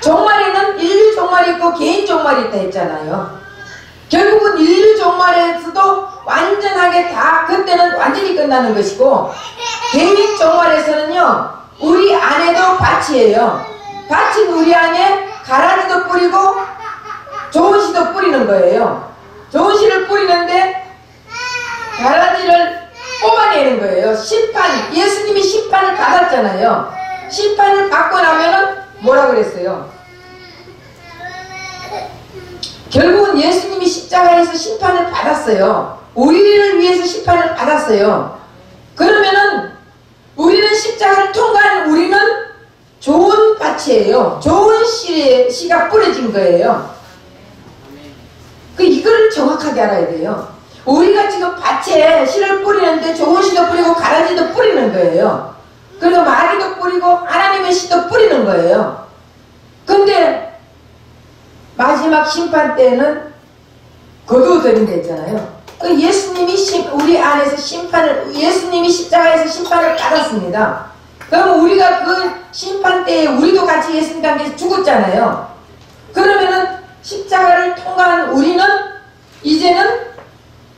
Speaker 1: 종말에는 인류 종말이 있고 개인 종말이 있다 했잖아요. 결국은 인류 종말에서도 완전하게 다 그때는 완전히 끝나는 것이고 개인 종말에서는요 우리 안에도 밭이에요. 밭은 우리 안에 가라지도 뿌리고 좋은 씨도 뿌리는 거예요. 좋은 씨를 뿌리는데 가라지를 뽑아내는 거예요. 심판, 예수님이 심판을 받았잖아요. 심판을 받고 나면은 뭐라 그랬어요? 결국은 예수님이 십자가에서 심판을 받았어요. 우리를 위해서 심판을 받았어요. 그러면은 우리는 십자가를 통과한 우리는 좋은 밭이에요. 좋은 씨가 뿌려진 거예요. 이거를 정확하게 알아야 돼요. 우리가 지금 밭에 씨를 뿌리는데 좋은 씨도 뿌리고 가라지도 뿌리는 거예요. 그리고 마귀도 뿌리고 하나님의 씨도 뿌리는 거예요. 근데 마지막 심판 때는 거두어들인다 했잖아요. 예수님이 우리 안에서 예수님이 십자가에서 심판을 받았습니다. 그럼 우리가 그 심판 때에 우리도 같이 예수님과 함께 죽었잖아요. 그러면은 십자가를 통과한 우리는 이제는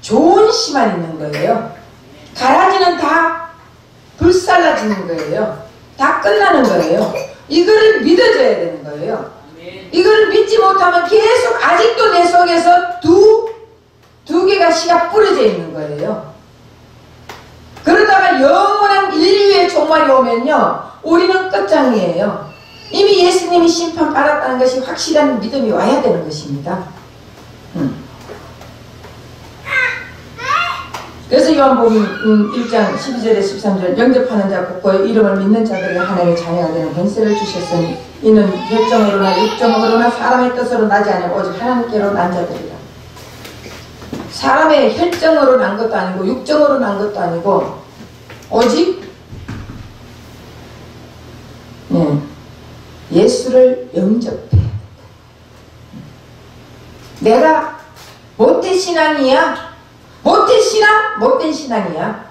Speaker 1: 좋은 씨만 있는 거예요. 가라지는 다 불살라지는 거예요. 다 끝나는 거예요. 이거를 믿어줘야 되는 거예요. 이거를 믿지 못하면 계속 아직도 내 속에서 두 개가 씨가 뿌려져 있는 거예요. 그러다가 영원한 인류의 종말이 오면요 우리는 끝장이에요. 이미 예수님이 심판받았다는 것이 확실한 믿음이 와야 되는 것입니다. 그래서 요한복음 1장 12절에 13절 영접하는 자 곧고 이름을 믿는 자들에게 하나님의 자녀가 되는 권세를 주셨으니 이는 혈정으로나 육정으로나 사람의 뜻으로 나지 아니하고 오직 하나님께로 난 자들이라. 사람의 혈정으로 난 것도 아니고 육정으로 난 것도 아니고 오직 예수를 영접해. 내가 모태신앙이야? 모태신앙? 못된 신앙이야.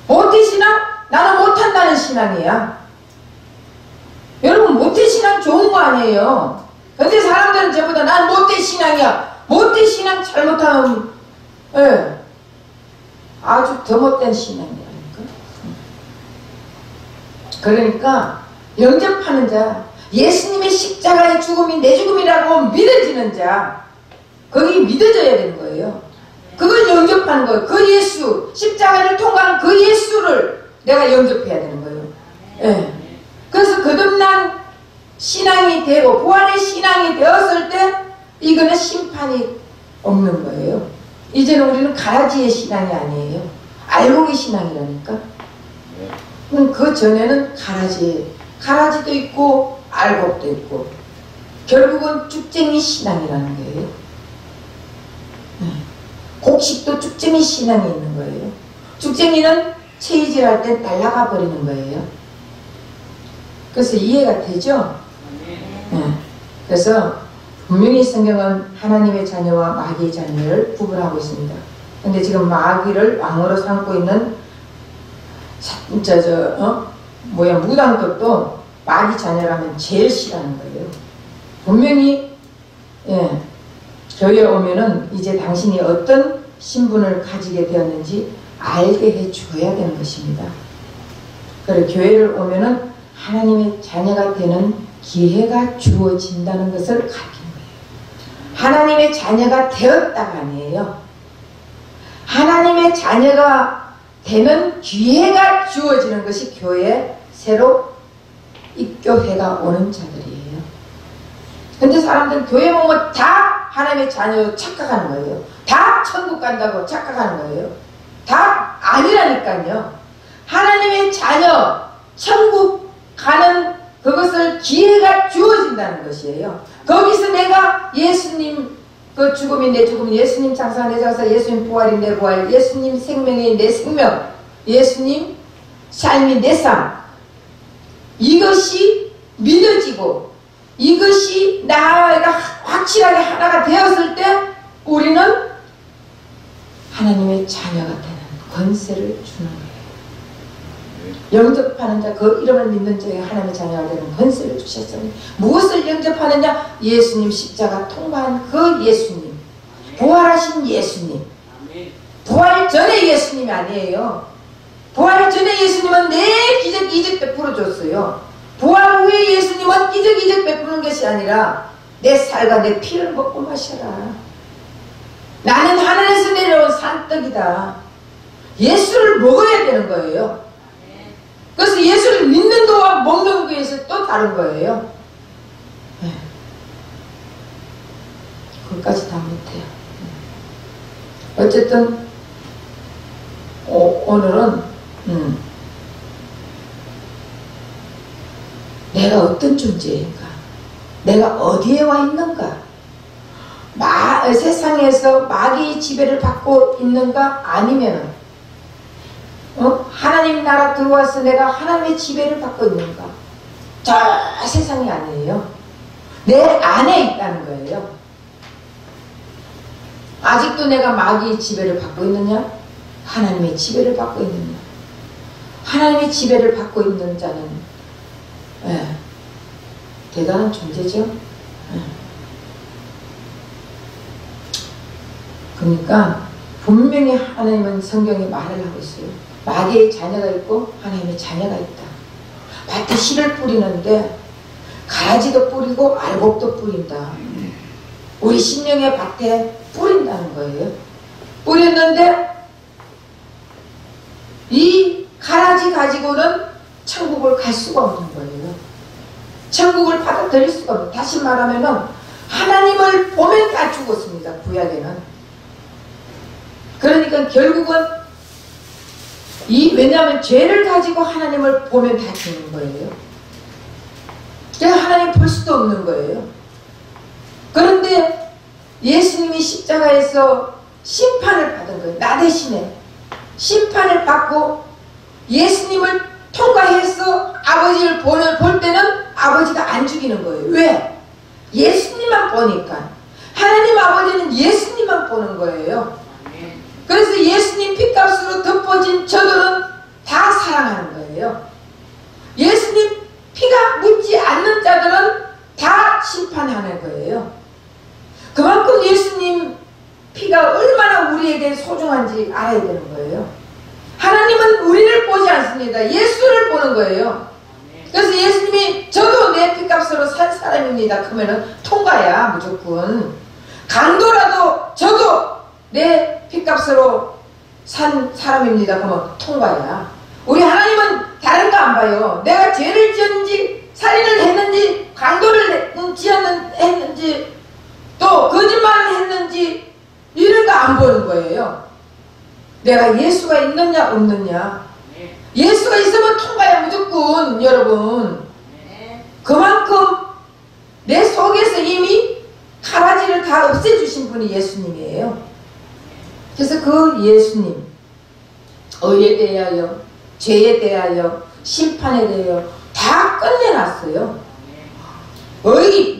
Speaker 1: 모태신앙? 나는 못한다는 신앙이야. 여러분 모태신앙 좋은 거 아니에요. 근데 사람들은 전부 다 난 모태신앙이야. 모태신앙 잘못하면 아주 더 못된 신앙이라니까. 그러니까 영접하는 자, 예수님의 십자가의 죽음이 내 죽음이라고 믿어지는 자, 거기 믿어져야 되는 거예요. 그걸 영접하는 거예요. 그 예수, 십자가를 통과한 그 예수를 내가 영접해야 되는 거예요. 그래서 거듭난 신앙이 되고 부활의 신앙이 되었을 때 이거는 심판이 없는 거예요. 이제는 우리는 가라지의 신앙이 아니에요. 알곡의 신앙이라니까. 그 전에는 가라지도 있고 알곡도 있고 결국은 쭉쟁이 신앙이라는 거예요. 곡식도 쭉쟁이 신앙이 있는 거예요. 쭉쟁이는 체이질할 때 날아가 버리는 거예요. 그래서 이해가 되죠? 그래서 분명히 성경은 하나님의 자녀와 마귀의 자녀를 구분하고 있습니다. 근데 지금 마귀를 왕으로 삼고 있는 무당들도 마귀 자녀라면 제일 싫어하는 거예요. 분명히 교회에 오면은 이제 당신이 어떤 신분을 가지게 되었는지 알게 해 주어야 되는 것입니다. 그리고 교회를 오면은 하나님의 자녀가 되는 기회가 주어진다는 것을 가르치는 거예요. 하나님의 자녀가 되었다가 아니에요. 하나님의 자녀가 되는 기회가 주어지는 것이 교회에 새로 입교회가 오는 자들이에요. 근데 사람들은 교회 보면 다 하나님의 자녀 착각하는 거예요. 다 천국 간다고 착각하는 거예요. 다 아니라니까요. 하나님의 자녀 천국 가는 그것을 기회가 주어진다는 것이에요. 거기서 내가 예수님 그 죽음이 내 죽음, 예수님 장사 내 장사, 예수님 부활이 내 부활, 예수님 생명이 내 생명, 예수님 삶이 내 삶. 이것이 믿어지고 이것이 나가 확실하게 하나가 되었을 때 우리는 하나님의 자녀가 되는 권세를 주는 거예요. 영접하는 자, 그 이름을 믿는 자에 하나님의 자녀가 되는 권세를 주셨으니 무엇을 영접하느냐? 예수님 십자가 통과한 그 예수님, 부활하신 예수님. 부활 전에 예수님이 아니에요. 부활 전에 예수님은 내 기적 이적 베풀어 줬어요. 부활 후에 예수님은 기적 이적 베푸는 것이 아니라 내 살과 내 피를 먹고 마셔라. 나는 하늘에서 내려온 산떡이다. 예수를 먹어야 되는 거예요. 그래서 예수를 믿는 거와 먹는 거에서 또 다른 거예요. 그것까지 다 못해요. 어쨌든 오늘은 내가 어떤 존재인가? 내가 어디에 와 있는가? 세상에서 마귀의 지배를 받고 있는가? 아니면 하나님 나라 들어와서 내가 하나님의 지배를 받고 있는가? 저 세상이 아니에요. 내 안에 있다는 거예요. 아직도 내가 마귀의 지배를 받고 있느냐? 하나님의 지배를 받고 있느냐? 하나님의 지배를 받고 있는 자는 대단한 존재죠. 그러니까 분명히 하나님은 성경에 말을 하고 있어요. 마귀의 자녀가 있고 하나님의 자녀가 있다. 밭에 씨를 뿌리는데 가라지도 뿌리고 알곡도 뿌린다. 우리 심령의 밭에 뿌린다는 거예요. 뿌렸는데 이 가라지 가지고는 천국을 갈 수가 없는 거예요. 천국을 받아들일 수가 없는. 다시 말하면은 하나님을 보면 다 죽었습니다. 구약에는. 그러니까 결국은 왜냐하면 죄를 가지고 하나님을 보면 다 죽는 거예요. 그래서 하나님 볼 수도 없는 거예요. 그런데 예수님이 십자가에서 심판을 받은 거예요. 나 대신에 심판을 받고 예수님을 통과해서 아버지를 볼 때는 아버지가 안 죽이는 거예요. 왜? 예수님만 보니까. 하나님 아버지는 예수님만 보는 거예요. 그래서 예수님 피값으로 덮어진 저들은 다 사랑하는 거예요. 예수님 피가 묻지 않는 자들은 다 심판하는 거예요. 그만큼 예수님 피가 얼마나 우리에게 소중한지 알아야 되는 거예요. 하나님은 우리를 보지 않습니다. 예수를 보는 거예요. 그래서 예수님이 저도 내 피값으로 산 사람입니다. 그러면은 통과야 무조건. 강도라도 저도 내 피값으로 산 사람입니다. 그러면 통과야. 우리 하나님은 다른 거 안 봐요. 내가 죄를 지었는지 살인을 했는지 강도를 했는지 또 거짓말을 했는지 이런 거 안 보는 거예요. 내가 예수가 있느냐 없느냐. 예수가 있으면 통과야 무조건. 여러분 그만큼 내 속에서 이미 가라지를 다 없애주신 분이 예수님이에요. 그래서 그 예수님 의에 대하여 죄에 대하여 심판에 대하여 다 끝내놨어요.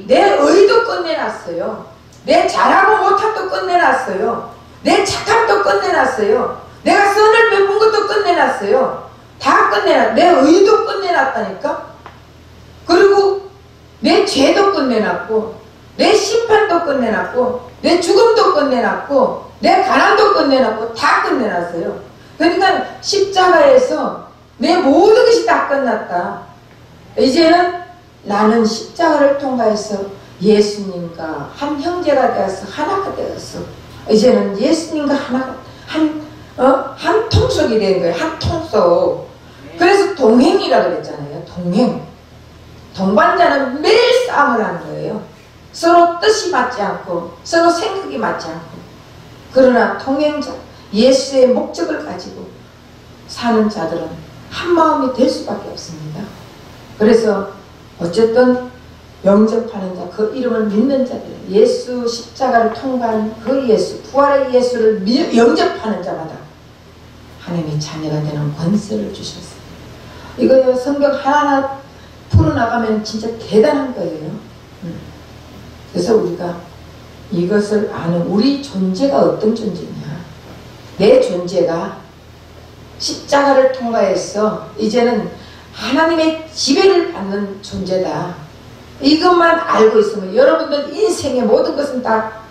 Speaker 1: 내 의도 끝내놨어요. 내 잘하고 못함도 끝내놨어요. 내 착함도 끝내놨어요. 내가 선을 베푼 것도 끝내놨어요. 다 내 의도 끝내놨다니까. 그리고 내 죄도 끝내놨고 내 심판도 끝내놨고 내 죽음도 끝내놨고 내 가난도 끝내놨고 다 끝내놨어요. 그러니까 십자가에서 내 모든 것이 다 끝났다. 이제는 나는 십자가를 통과해서 예수님과 한 형제가 되어서 하나가 되었어. 이제는 예수님과 하나가 한 통속이 된 거예요. 한 통속. 그래서 동행이라고 그랬잖아요. 동행. 동반자는 매일 싸움을 하는 거예요. 서로 뜻이 맞지 않고 서로 생각이 맞지 않고. 그러나 동행자, 예수의 목적을 가지고 사는 자들은 한 마음이 될 수밖에 없습니다. 그래서 어쨌든 영접하는 자, 그 이름을 믿는 자들, 예수 십자가를 통과한 그 예수, 부활의 예수를 영접하는 자마다 하나님의 자녀가 되는 권세를 주셨어요. 이거 성경 하나하나 풀어나가면 진짜 대단한 거예요. 그래서 우리가 이것을 아는 우리 존재가 어떤 존재냐. 내 존재가 십자가를 통과해서 이제는 하나님의 지배를 받는 존재다. 이것만 알고 있으면 여러분들 인생의 모든 것은 다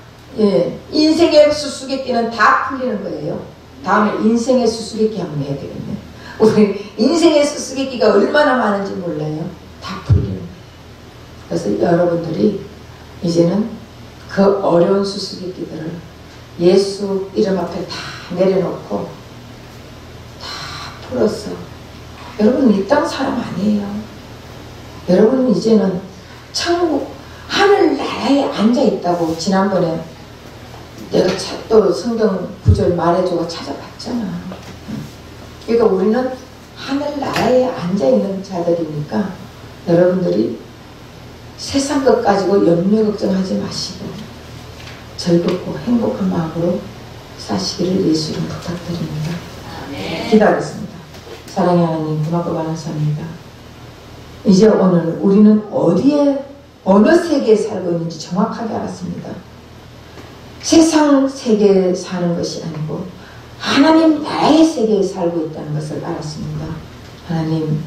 Speaker 1: 인생의 수수께끼는 다 풀리는 거예요. 다음에 인생의 수수께끼 한번 해야 되겠네. 우리 인생의 수수께끼가 얼마나 많은지 몰라요. 다 풀리는 거예요. 그래서 여러분들이 이제는 그 어려운 수수께끼들을 예수 이름 앞에 다 내려놓고 다 풀었어. 여러분은 이 땅 사람 아니에요. 여러분은 이제는 천국 하늘나라에 앉아있다고 지난번에 내가 또 성경 구절 말해주고 찾아봤잖아. 그러니까 우리는 하늘나라에 앉아있는 자들이니까 여러분들이 세상 것 가지고 염려 걱정하지 마시고 즐겁고 행복한 마음으로 사시기를 예수 이름 부탁드립니다. 기도하겠습니다. 사랑의 하나님, 고맙고 감사합니다. 이제 오늘 우리는 어디에 어느 세계에 살고 있는지 정확하게 알았습니다. 세상 세계에 사는 것이 아니고 하나님 나라의 세계에 살고 있다는 것을 알았습니다. 하나님,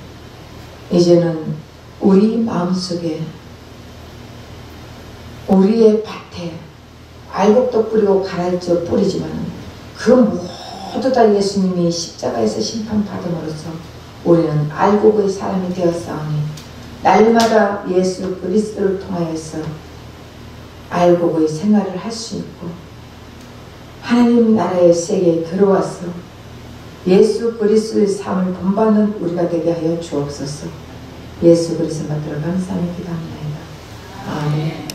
Speaker 1: 이제는 우리 마음속에 우리의 밭에 알곡도 뿌리고 가라지도 뿌리지만 그 모두 다 예수님이 십자가에서 심판받음으로써 우리는 알곡의 사람이 되었사오니 날마다 예수 그리스도를 통하여서 알곡의 생활을 할 수 있고 하나님 나라의 세계에 들어와서 예수 그리스도의 삶을 본받는 우리가 되게 하여 주옵소서. 예수 그리스도 받들어 감사하며 기도합니다. 아멘.